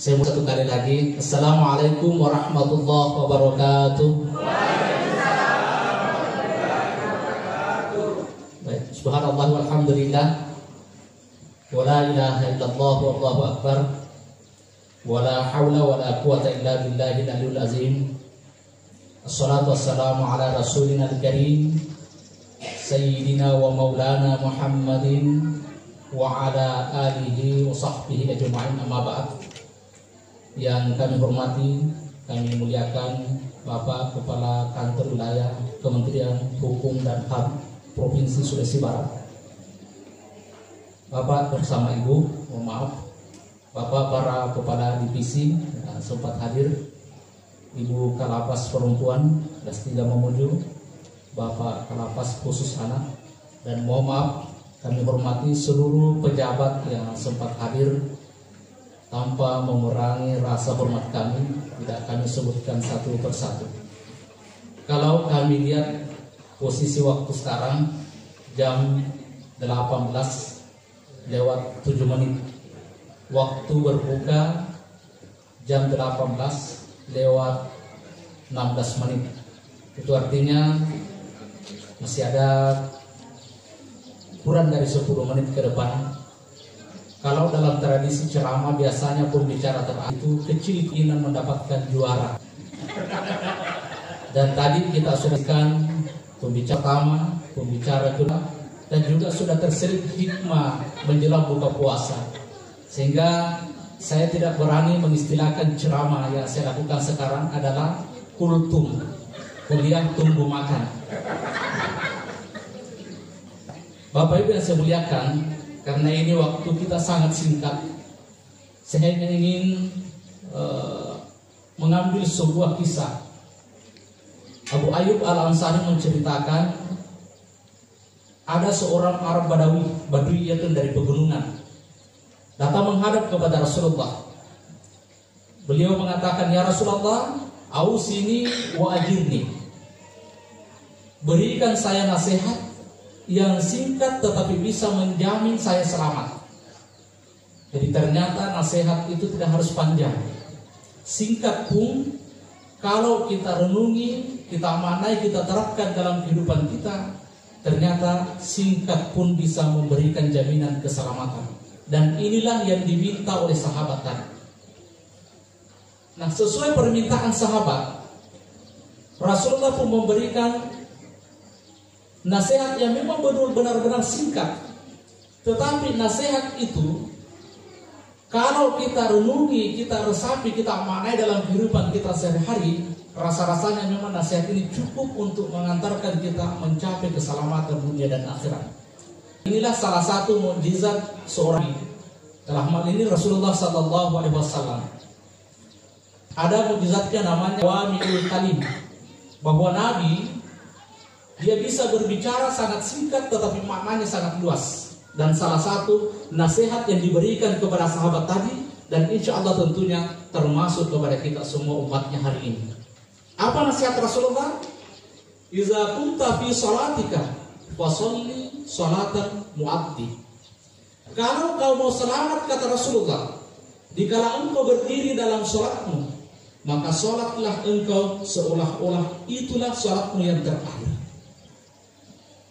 Saya mau satu kali lagi. Assalamualaikum warahmatullahi wabarakatuh. Baik, subhanallah walhamdulillah. Wa la ilaha illallah wallahu akbar. Wa la hawla wa la quwata illa billahil aliyyil azim. Assalatu wassalamu ala rasulina al-karim Sayyidina wa maulana Muhammadin wa ala alihi wa sahbihi ajma'in, amma ba'd. Yang kami hormati, kami muliakan Bapak Kepala Kantor Wilayah Kementerian Hukum dan HAM Provinsi Sulawesi Barat, Bapak bersama Ibu, mohon maaf, Bapak para Kepala Divisi yang sempat hadir, Ibu Kalapas Perempuan Dastida Mamuju, Bapak Kalapas Khusus Anak, dan mohon maaf kami hormati seluruh pejabat yang sempat hadir. Tanpa mengurangi rasa hormat kami, tidak kami sebutkan satu persatu. Kalau kami lihat posisi waktu sekarang jam 18:07, waktu berbuka jam 18:16. Itu artinya masih ada kurang dari 10 menit ke depan. Kalau dalam tradisi ceramah biasanya pembicara terakhir itu kecil keinginan mendapatkan juara. Dan tadi kita sudah kan pembicara pertama, pembicara kedua, dan juga sudah terselip hikmah menjelang buka puasa. Sehingga saya tidak berani mengistilahkan ceramah. Yang saya lakukan sekarang adalah kultum, kuliah tunggu makan. Bapak Ibu yang saya muliakan, karena ini waktu kita sangat singkat, saya ingin mengambil sebuah kisah. Abu Ayyub Al-Ansari menceritakan ada seorang Arab Badui yaitu dari pegunungan, datang menghadap kepada Rasulullah. Beliau mengatakan, "Ya Rasulullah, ausini wa ajirni." Berikan saya nasihat yang singkat tetapi bisa menjamin saya selamat. Jadi ternyata nasihat itu tidak harus panjang, singkat pun kalau kita renungi, kita maknai, kita terapkan dalam kehidupan kita, ternyata singkat pun bisa memberikan jaminan keselamatan. Dan inilah yang diminta oleh sahabat tadi. Nah, sesuai permintaan sahabat, Rasulullah pun memberikan nasihat yang memang benar-benar singkat, tetapi nasihat itu kalau kita renungi, kita resapi, kita maknai dalam kehidupan kita sehari-hari, rasa-rasanya memang nasihat ini cukup untuk mengantarkan kita mencapai keselamatan dunia dan akhirat. Inilah salah satu mukjizat seorang, dalam hal ini Rasulullah SAW. Ada mukjizatnya namanya Wami'ul Kalim, bahwa Nabi dia bisa berbicara sangat singkat tetapi maknanya sangat luas. Dan salah satu nasihat yang diberikan kepada sahabat tadi, dan insya Allah tentunya termasuk kepada kita semua umatnya hari ini. Apa nasihat Rasulullah? Iza kunta fi sholatika fasolli sholatan mu'addi. Kalau kau mau selamat, kata Rasulullah, dikala engkau berdiri dalam sholatmu, maka sholatlah engkau seolah-olah itulah sholatmu yang terakhir.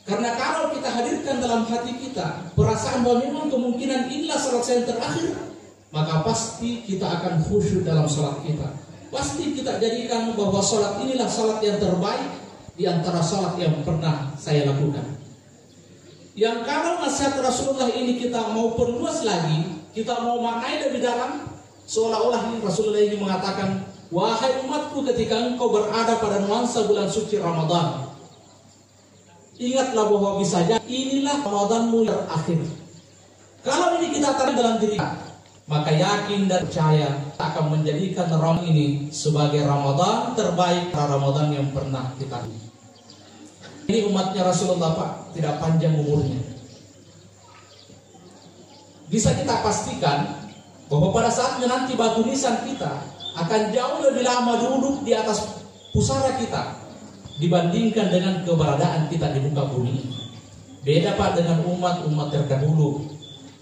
Karena kalau kita hadirkan dalam hati kita perasaan bahwa memang kemungkinan inilah salat saya yang terakhir, maka pasti kita akan khusyuk dalam salat kita. Pasti kita jadikan bahwa salat inilah salat yang terbaik di antara salat yang pernah saya lakukan. Yang kalau nasihat Rasulullah ini kita mau perluas lagi, kita mau maknai lebih dalam, seolah-olah ini Rasulullah ini mengatakan, wahai umatku, ketika engkau berada pada nuansa bulan suci Ramadan, ingatlah bahwa bisa jadi inilah Ramadanmu yang terakhir. Kalau ini kita tanam dalam diri kita, maka yakin dan percaya akan menjadikan Ramadan ini sebagai Ramadan terbaik, Ramadan yang pernah kita lihat. Ini umatnya Rasulullah, Pak, tidak panjang umurnya. Bisa kita pastikan bahwa pada saatnya nanti batu nisan kita akan jauh lebih lama duduk di atas pusara kita dibandingkan dengan keberadaan kita di muka bumi ini. Beda, Pak, dengan umat terdahulu.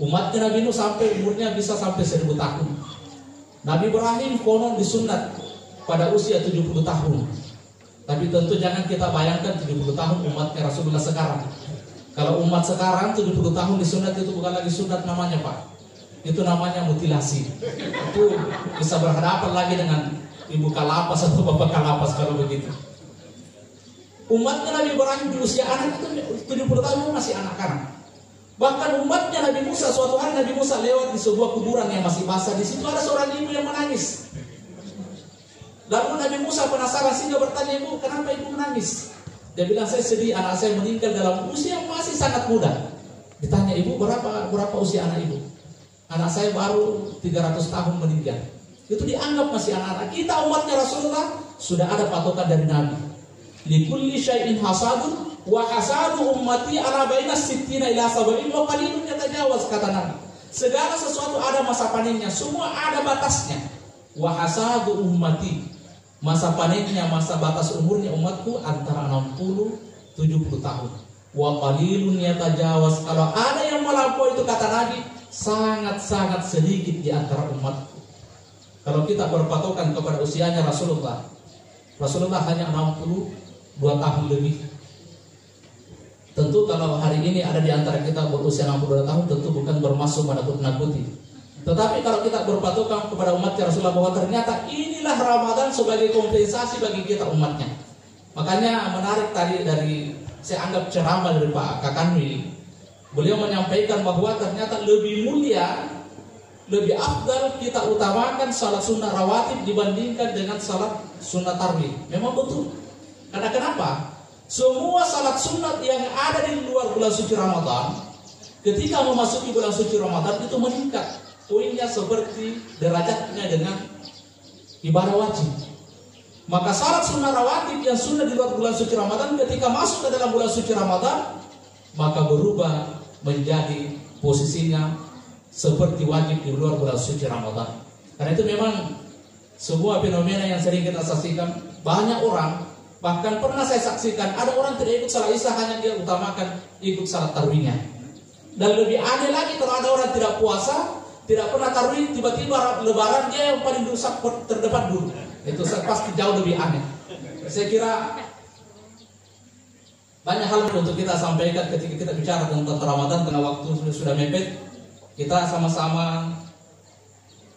Umatnya Nabi Nuh sampai umurnya bisa sampai 1000 tahun. Nabi Ibrahim konon disunat pada usia 70 tahun. Tapi tentu jangan kita bayangkan 70 tahun umatnya Rasulullah sekarang. Kalau umat sekarang 70 tahun disunat itu bukan lagi sunat namanya, Pak. Itu namanya mutilasi. Itu bisa berhadapan lagi dengan ibu kalapas atau bapak kalapas kalau begitu. Umatnya Nabi Ibrahim di usia anak itu 70 tahun masih anak-anak. Bahkan umatnya Nabi Musa, suatu hari Nabi Musa lewat di sebuah kuburan yang masih basah. Di situ ada seorang ibu yang menangis. Lalu Nabi Musa penasaran sehingga bertanya, ibu, kenapa ibu menangis? Dia bilang, saya sedih, anak saya meninggal dalam usia yang masih sangat muda. Ditanya, ibu berapa usia anak ibu? Anak saya baru 300 tahun meninggal. Itu dianggap masih anak-anak. Kita umatnya Rasulullah sudah ada patokan dari Nabi. Likulli syai'in hasadun wa hasadu ummati ala baina sittina ila sab'in wa qalilun yatajawaz, kata Nabi. Segala sesuatu ada masa panennya, semua ada batasnya. Wa hasadu ummati, masa panennya, masa batas umurnya umatku antara 60-70 tahun. Wa qalilun yatajawaz, kalau ada yang melampaui itu, kata Nabi, sangat-sangat sedikit di antara umatku. Kalau kita berpatokan kepada usianya Rasulullah hanya 62 tahun lebih. Tentu kalau hari ini ada di antara kita berusia 62 tahun, tentu bukan bermaksud menakut-nakuti. Tetapi kalau kita berpatokan kepada umat Rasulullah bahwa ternyata inilah Ramadan sebagai kompensasi bagi kita umatnya. Makanya menarik tadi dari, saya anggap ceramah dari Pak Kakanwi. Beliau menyampaikan bahwa ternyata lebih mulia, lebih afdal kita utamakan salat sunnah rawatib dibandingkan dengan salat sunnah tarawih. Memang betul. Karena kenapa? Semua salat sunat yang ada di luar bulan suci Ramadan, ketika memasuki bulan suci Ramadan itu meningkat poinnya seperti derajatnya dengan ibadah wajib. Maka salat sunnah rawatib yang sunnah di luar bulan suci Ramadan, ketika masuk ke dalam bulan suci Ramadan, maka berubah menjadi posisinya seperti wajib di luar bulan suci Ramadan. Karena itu memang sebuah fenomena yang sering kita saksikan. Banyak orang, bahkan pernah saya saksikan, ada orang tidak ikut salat Isya, hanya dia utamakan ikut salat tarawihnya. Dan lebih aneh lagi kalau ada orang tidak puasa, tidak pernah tarawih, tiba-tiba lebaran dia yang paling rusak terdepan dulu. Itu pasti jauh lebih aneh. Saya kira banyak hal untuk kita sampaikan ketika kita bicara tentang Ramadan, karena waktu sudah mepet. Kita sama-sama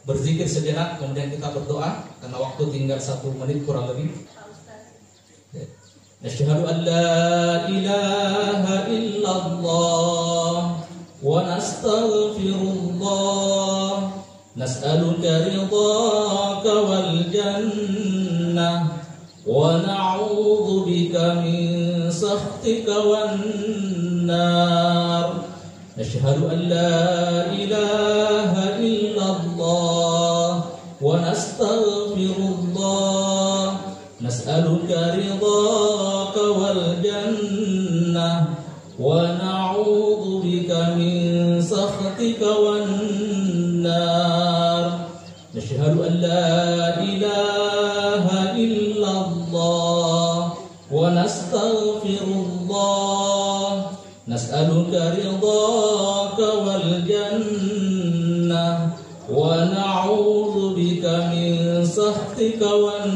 berzikir sejenak, kemudian kita berdoa karena waktu tinggal 1 menit kurang lebih. Nashhadu an la ilaha illallah wa nastaghfirullah, nas'aluka ridhaka wal jannah wa na'udzu bika min sakhtika wan nar. Nashhadu an la ilaha illallah wa nastaghfirullah, nas'aluka ridhaka wal jannah wa na'udzu bika min sakhtika wan nar. Nashhadu an la ilaha illallah wa nastaghfirullah, nas'aluka ridhaka wal jannah wa na'udzu bika min sakhtika wan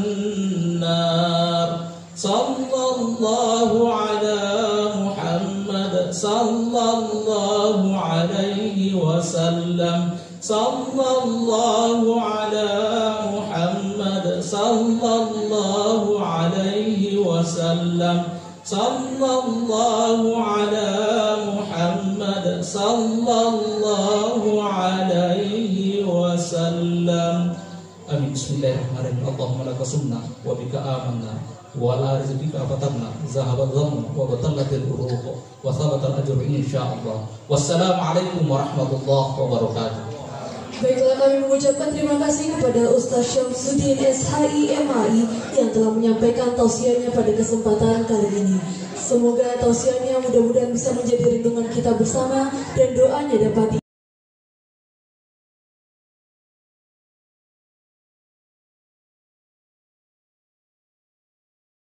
nar. Sallallahu ala Muhammad sallallahu alaihi wasallam. Sallallahu ala Muhammad sallallahu alaihi wasallam. Sallallahu ala Muhammad sallallahu alaihi wasallam. Amin. Bismillahirrahmanirrahim. Allahumma laka sumna wa bika amanna wa ala rizqika fatarna, zahabal dhammu wa batallatil uruq wa thabatal ajru insyaallah. Wassalamualaikum warahmatullahi wabarakatuh. Baiklah, kami mengucapkan terima kasih kepada Ustaz Syamsuddin SHI MAI yang telah menyampaikan tausiahnya pada kesempatan kali ini. Semoga tausiahnya mudah-mudahan bisa menjadi renungan kita bersama dan doanya dapat